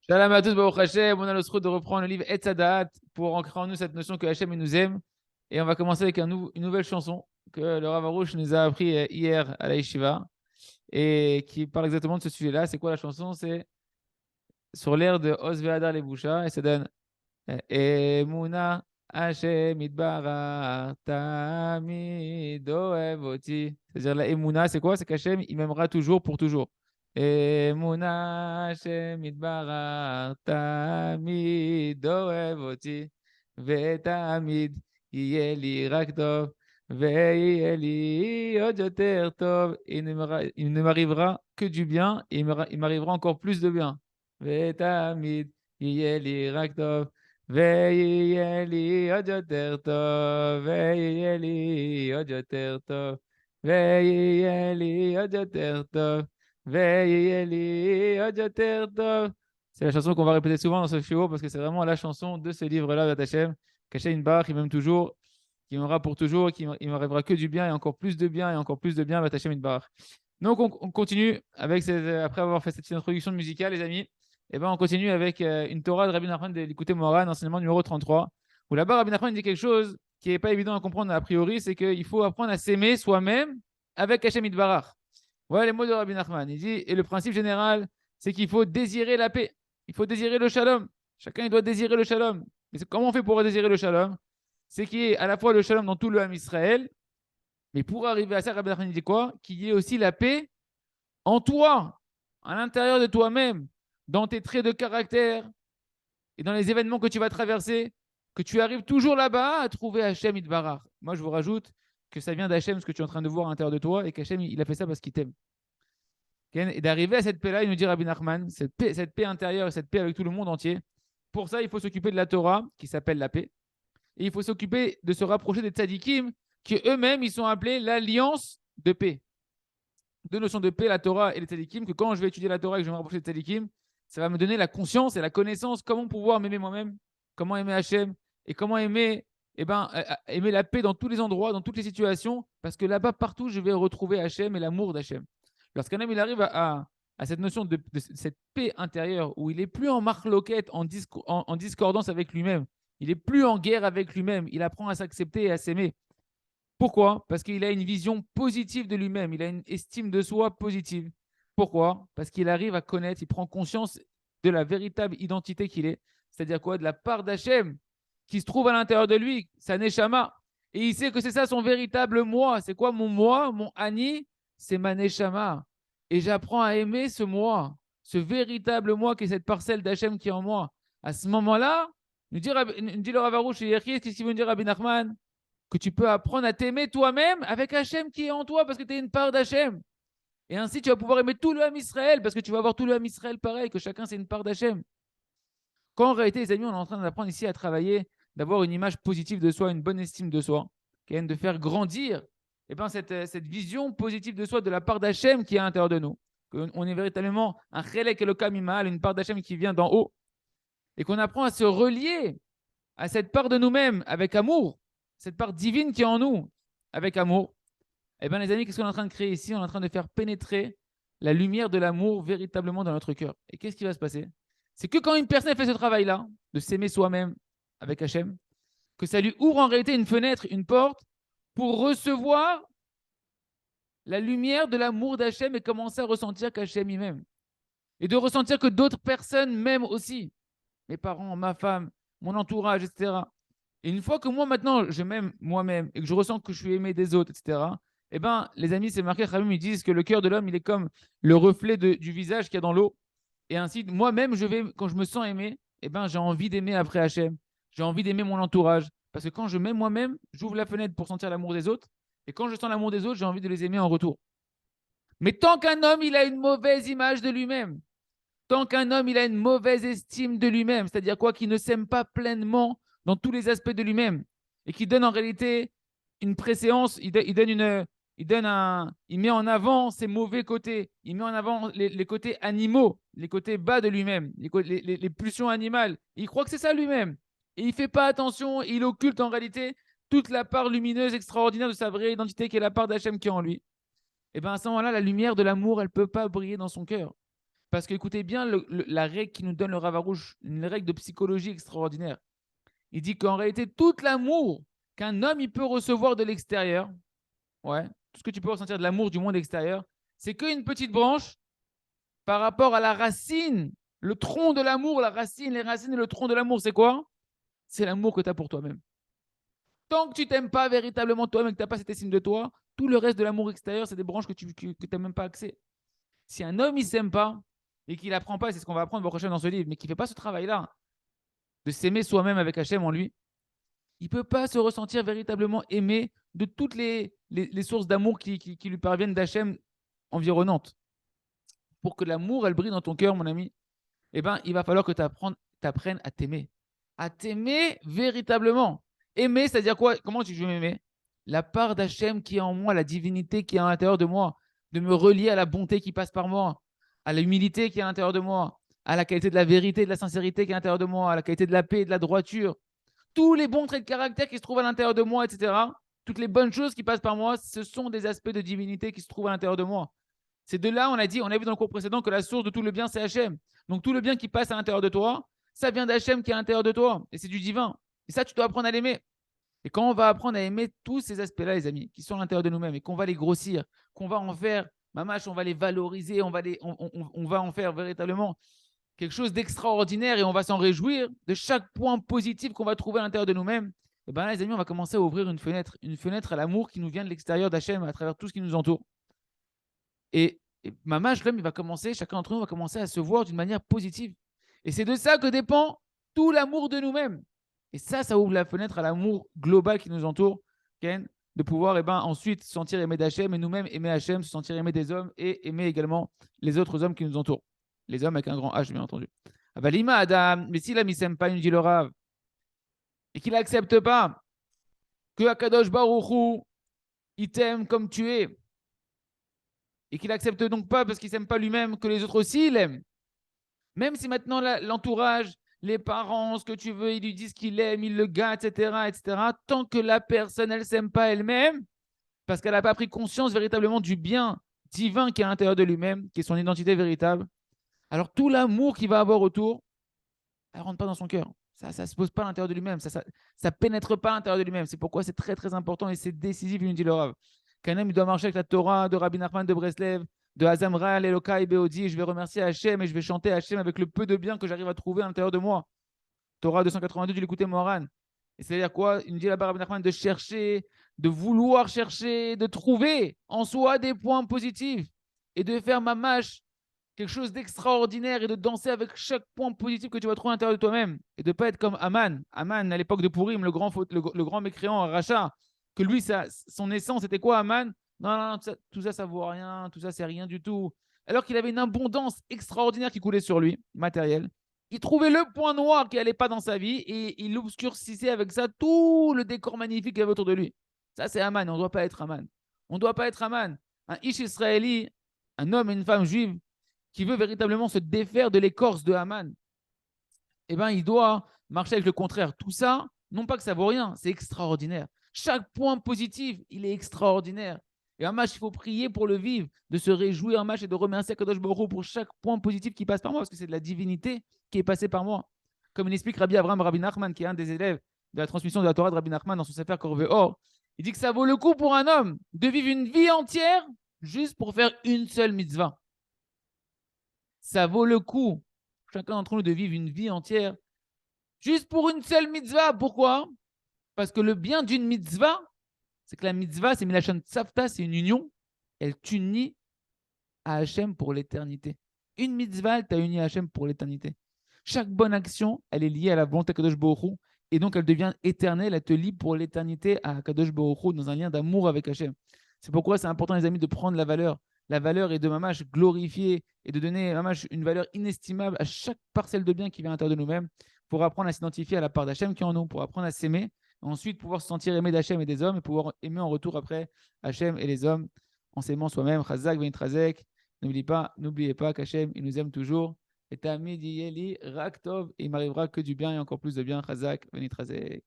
Shalom à tous, Baruch Hashem. On a le de reprendre le livre Etzadat pour ancrer en nous cette notion que Hashem il nous aime. Et on va commencer avec une nouvelle chanson que le Rav Arush nous a appris hier à la Yeshiva et qui parle exactement de ce sujet-là. C'est quoi la chanson? C'est sur l'air de Oz Ve'adar Lebusha et ça donne Emuna Hashem Idbarach Tamid Ohev Oti. C'est-à-dire la Emuna, c'est quoi? C'est qu'Hashem il m'aimera toujours pour toujours. אמונה שמתברך תמיד אוהב אותי ותמיד יהיה לי רק טוב ויהיה לי עוד יותר טוב. Il ne m'arrivera que du bien et il m'arrivera encore plus de bien. ותמיד יהיה לי רק טוב ויהיה לי עוד יותר טוב ויהיה לי עוד יותר טוב ויהיה לי עוד יותר טוב. C'est la chanson qu'on va répéter souvent dans ce show parce que c'est vraiment la chanson de ce livre-là d'Hachem. Qu'Hachem Barach, il m'aime toujours, qui m'aimera pour toujours, il m'arrivera que du bien et encore plus de bien et encore plus de bien, Hachem Barach. Donc on continue avec après avoir fait cette introduction musicale, les amis. Et ben on continue avec une Torah de Rabbi Nachman de l'écouter Moran, enseignement numéro 33, où là-bas Rabbi Nachman dit quelque chose qui n'est pas évident à comprendre a priori, c'est qu'il faut apprendre à s'aimer soi-même avec Hachem Barach. Voilà les mots de Rabbi Nachman. Il dit, et le principe général, c'est qu'il faut désirer la paix. Il faut désirer le shalom. Chacun, il doit désirer le shalom. Mais comment on fait pour désirer le shalom? C'est qu'il y ait à la fois le shalom dans tout le Ham Israël, mais pour arriver à ça, Rabbi Nachman dit quoi? Qu'il y ait aussi la paix en toi, à l'intérieur de toi-même, dans tes traits de caractère et dans les événements que tu vas traverser, que tu arrives toujours là-bas à trouver Hachem Idbarach. Moi, je vous rajoute que ça vient d'Hachem, ce que tu es en train de voir à l'intérieur de toi, et qu'Hachem, il a fait ça parce qu'il t'aime. Et d'arriver à cette paix-là, il nous dit Rabbi Nachman, cette paix intérieure et cette paix avec tout le monde entier. Pour ça, il faut s'occuper de la Torah, qui s'appelle la paix. Et il faut s'occuper de se rapprocher des tzadikim, qui eux-mêmes, ils sont appelés l'alliance de paix. Deux notions de paix, la Torah et les tzadikim, que quand je vais étudier la Torah et que je vais me rapprocher des tzadikim, ça va me donner la conscience et la connaissance, comment pouvoir m'aimer moi-même, comment aimer Hachem, et comment aimer, aimer la paix dans tous les endroits, dans toutes les situations, parce que là-bas, partout, je vais retrouver Hachem et l'amour d'Hachem. Lorsqu'un homme il arrive à cette notion de cette paix intérieure où il n'est plus en marloquette, en discordance avec lui-même, il n'est plus en guerre avec lui-même, il apprend à s'accepter et à s'aimer. Pourquoi? Parce qu'il a une vision positive de lui-même, il a une estime de soi positive. Pourquoi? Parce qu'il arrive à connaître, il prend conscience de la véritable identité qu'il est, c'est-à-dire quoi? De la part d'Hachem qui se trouve à l'intérieur de lui, sa neshama. Et il sait que c'est ça son véritable moi. C'est quoi mon moi? Mon Ani, c'est ma neshama. Et j'apprends à aimer ce moi, ce véritable moi qui est cette parcelle d'Hachem qui est en moi. À ce moment-là, nous dit le Rav Arush et qu'est-ce qu'il veut dire Rabbi Nachman? Que tu peux apprendre à t'aimer toi-même avec Hachem qui est en toi parce que tu es une part d'Hachem. Et ainsi, tu vas pouvoir aimer tout le Ham Israël parce que tu vas avoir tout le Ham Israël pareil, que chacun c'est une part d'Hachem. Quand en réalité, les amis, on est en train d'apprendre ici à travailler, d'avoir une image positive de soi, une bonne estime de soi, de faire grandir cette vision positive de soi de la part d'Hachem qui est à l'intérieur de nous. On est véritablement un chelek elokam imal, une part d'Hachem qui vient d'en haut. Et qu'on apprend à se relier à cette part de nous-mêmes avec amour, cette part divine qui est en nous avec amour. Eh bien, les amis, qu'est-ce qu'on est en train de créer ici? On est en train de faire pénétrer la lumière de l'amour véritablement dans notre cœur. Et qu'est-ce qui va se passer? C'est que quand une personne fait ce travail-là, de s'aimer soi-même avec Hachem, que ça lui ouvre en réalité une fenêtre, une porte, pour recevoir la lumière de l'amour d'Hachem et commencer à ressentir qu'Hachem y m'aime. Et de ressentir que d'autres personnes m'aiment aussi. Mes parents, ma femme, mon entourage, etc. Et une fois que moi, maintenant, je m'aime moi-même et que je ressens que je suis aimé des autres, etc., eh bien, les amis, c'est marqué, ils disent que le cœur de l'homme, il est comme le reflet du visage qu'il y a dans l'eau. Et ainsi, moi-même, quand je me sens aimé, eh ben, j'ai envie d'aimer après Hachem. J'ai envie d'aimer mon entourage. Parce que quand je m'aime moi-même, j'ouvre la fenêtre pour sentir l'amour des autres. Et quand je sens l'amour des autres, j'ai envie de les aimer en retour. Mais tant qu'un homme, il a une mauvaise image de lui-même, tant qu'un homme, il a une mauvaise estime de lui-même, c'est-à-dire quoi, qu'il ne s'aime pas pleinement dans tous les aspects de lui-même, et qui donne en réalité une préséance, il met en avant ses mauvais côtés, il met en avant les côtés animaux, les côtés bas de lui-même, les pulsions animales. Il croit que c'est ça lui-même. Et il ne fait pas attention, il occulte en réalité toute la part lumineuse, extraordinaire de sa vraie identité qui est la part d'Hachem qui est en lui. Et bien à ce moment-là, la lumière de l'amour, elle ne peut pas briller dans son cœur. Parce que écoutez bien la règle qui nous donne le Rav Arush, une règle de psychologie extraordinaire. Il dit qu'en réalité, tout l'amour qu'un homme il peut recevoir de l'extérieur, ouais, tout ce que tu peux ressentir de l'amour du monde extérieur, c'est qu'une petite branche par rapport à la racine, le tronc de l'amour, la racine, les racines et le tronc de l'amour, c'est quoi? C'est l'amour que tu as pour toi-même. Tant que tu t'aimes pas véritablement toi-même et que tu n'as pas cette estime de toi, tout le reste de l'amour extérieur, c'est des branches que tu n'as même pas accès. Si un homme, il s'aime pas et qu'il n'apprend pas, c'est ce qu'on va apprendre dans ce livre, mais qu'il ne fait pas ce travail-là, de s'aimer soi-même avec Hachem en lui, il ne peut pas se ressentir véritablement aimé de toutes les sources d'amour qui lui parviennent d'Hachem environnantes. Pour que l'amour, elle brille dans ton cœur, mon ami, eh ben, il va falloir que tu apprennes à t'aimer véritablement. Aimer, c'est-à-dire quoi? Comment tu veux m'aimer? La part d'Hachem qui est en moi, la divinité qui est à l'intérieur de moi, de me relier à la bonté qui passe par moi, à l'humilité qui est à l'intérieur de moi, à la qualité de la vérité, de la sincérité qui est à l'intérieur de moi, à la qualité de la paix et de la droiture. Tous les bons traits de caractère qui se trouvent à l'intérieur de moi, etc. Toutes les bonnes choses qui passent par moi, ce sont des aspects de divinité qui se trouvent à l'intérieur de moi. C'est de là, on a vu dans le cours précédent que la source de tout le bien, c'est Hachem. Donc tout le bien qui passe à l'intérieur de toi, ça vient d'Hachem qui est à l'intérieur de toi. Et c'est du divin. Et ça, tu dois apprendre à l'aimer. Et quand on va apprendre à aimer tous ces aspects-là, les amis, qui sont à l'intérieur de nous-mêmes, et qu'on va les grossir, qu'on va en faire, mamache, on va les valoriser, on va en faire véritablement quelque chose d'extraordinaire et on va s'en réjouir de chaque point positif qu'on va trouver à l'intérieur de nous-mêmes. Et bien là, les amis, on va commencer à ouvrir une fenêtre à l'amour qui nous vient de l'extérieur d'Hachem à travers tout ce qui nous entoure. Et mamache, l'homme, il va commencer, chacun d'entre nous va commencer à se voir d'une manière positive. Et c'est de ça que dépend tout l'amour de nous-mêmes. Et ça ouvre la fenêtre à l'amour global qui nous entoure, Ken, de pouvoir ensuite se sentir aimé d'Hachem et nous-mêmes aimer Hachem, se sentir aimé des hommes et aimer également les autres hommes qui nous entourent. Les hommes avec un grand H, bien entendu. Avalima Adam, mais si l'homme ne s'aime pas, il nous dit le Rav, et qu'il n'accepte pas que Akadosh Baruch Hu, il t'aime comme tu es, et qu'il n'accepte donc pas parce qu'il ne s'aime pas lui-même que les autres aussi l'aiment. Même si maintenant l'entourage, les parents, ce que tu veux, ils lui disent qu'il aime, ils le gâtent, etc., tant que la personne, elle ne s'aime pas elle-même, parce qu'elle n'a pas pris conscience véritablement du bien divin qui est à l'intérieur de lui-même, qui est son identité véritable, alors tout l'amour qu'il va avoir autour, elle ne rentre pas dans son cœur. Ça ne se pose pas à l'intérieur de lui-même. Ça ne pénètre pas à l'intérieur de lui-même. C'est pourquoi c'est très, très important et c'est décisif, il nous dit le Rav. Qu'un homme doit marcher avec la Torah de Rabbi Nachman de Breslev, de Azamra, Elokai, Beodi. Je vais remercier Hachem et je vais chanter Hachem avec le peu de bien que j'arrive à trouver à l'intérieur de moi. Torah 282, tu l'écoutais, Moharan. Et c'est-à-dire quoi? Il nous dit là-bas, Rabbi Nachman, de chercher, de vouloir chercher, de trouver en soi des points positifs et de faire mamash quelque chose d'extraordinaire et de danser avec chaque point positif que tu vas trouver à l'intérieur de toi-même. Et de ne pas être comme Aman. Aman, à l'époque de Purim, le grand mécréant, Racha, que lui, son essence, c'était quoi, Aman? Non, tout ça, ça vaut rien, tout ça, c'est rien du tout. Alors qu'il avait une abondance extraordinaire qui coulait sur lui, matériel. Il trouvait le point noir qui n'allait pas dans sa vie et il obscurcissait avec ça tout le décor magnifique qu'il y avait autour de lui. Ça, c'est Aman. On ne doit pas être Aman. On ne doit pas être Aman. Un Ish israéli, un homme et une femme juive, qui veut véritablement se défaire de l'écorce de Haman, eh ben, il doit marcher avec le contraire. Tout ça, non pas que ça vaut rien, c'est extraordinaire. Chaque point positif, il est extraordinaire. Et un match, il faut prier pour le vivre, de se réjouir un match et de remercier Kadosh Baruch Hu pour chaque point positif qui passe par moi, parce que c'est de la divinité qui est passée par moi. Comme il explique Rabbi Abraham Rabbi Nachman, qui est un des élèves de la transmission de la Torah de Rabbi Nachman dans son Sefer Corvée Or, il dit que ça vaut le coup pour un homme de vivre une vie entière juste pour faire une seule mitzvah. Ça vaut le coup, chacun d'entre nous, de vivre une vie entière juste pour une seule mitzvah. Pourquoi? Parce que le bien d'une mitzvah, c'est que la mitzvah, c'est Milachon Tzavta, c'est une union. Elle t'unit à Hachem pour l'éternité. Une mitzvah, elle t'a uni à Hachem pour l'éternité. Chaque bonne action, elle est liée à la volonté de Kadosh Baruch Hu, et donc elle devient éternelle, elle te lie pour l'éternité à Kadosh Baruch Hu, dans un lien d'amour avec Hachem. C'est pourquoi c'est important, les amis, de prendre la valeur. La valeur est de mamash glorifier et de donner mamash une valeur inestimable à chaque parcelle de bien qui vient à l'intérieur de nous-mêmes pour apprendre à s'identifier à la part d'Hachem qui est en nous, pour apprendre à s'aimer, et ensuite pouvoir se sentir aimé d'Hachem et des hommes et pouvoir aimer en retour après Hachem et les hommes en s'aimant soi-même. Chazak, Benitrazek. N'oubliez pas qu'Hachem, il nous aime toujours. Et Tamid Yeli, Raktov, et il m'arrivera que du bien et encore plus de bien. Chazak, Benitrazek.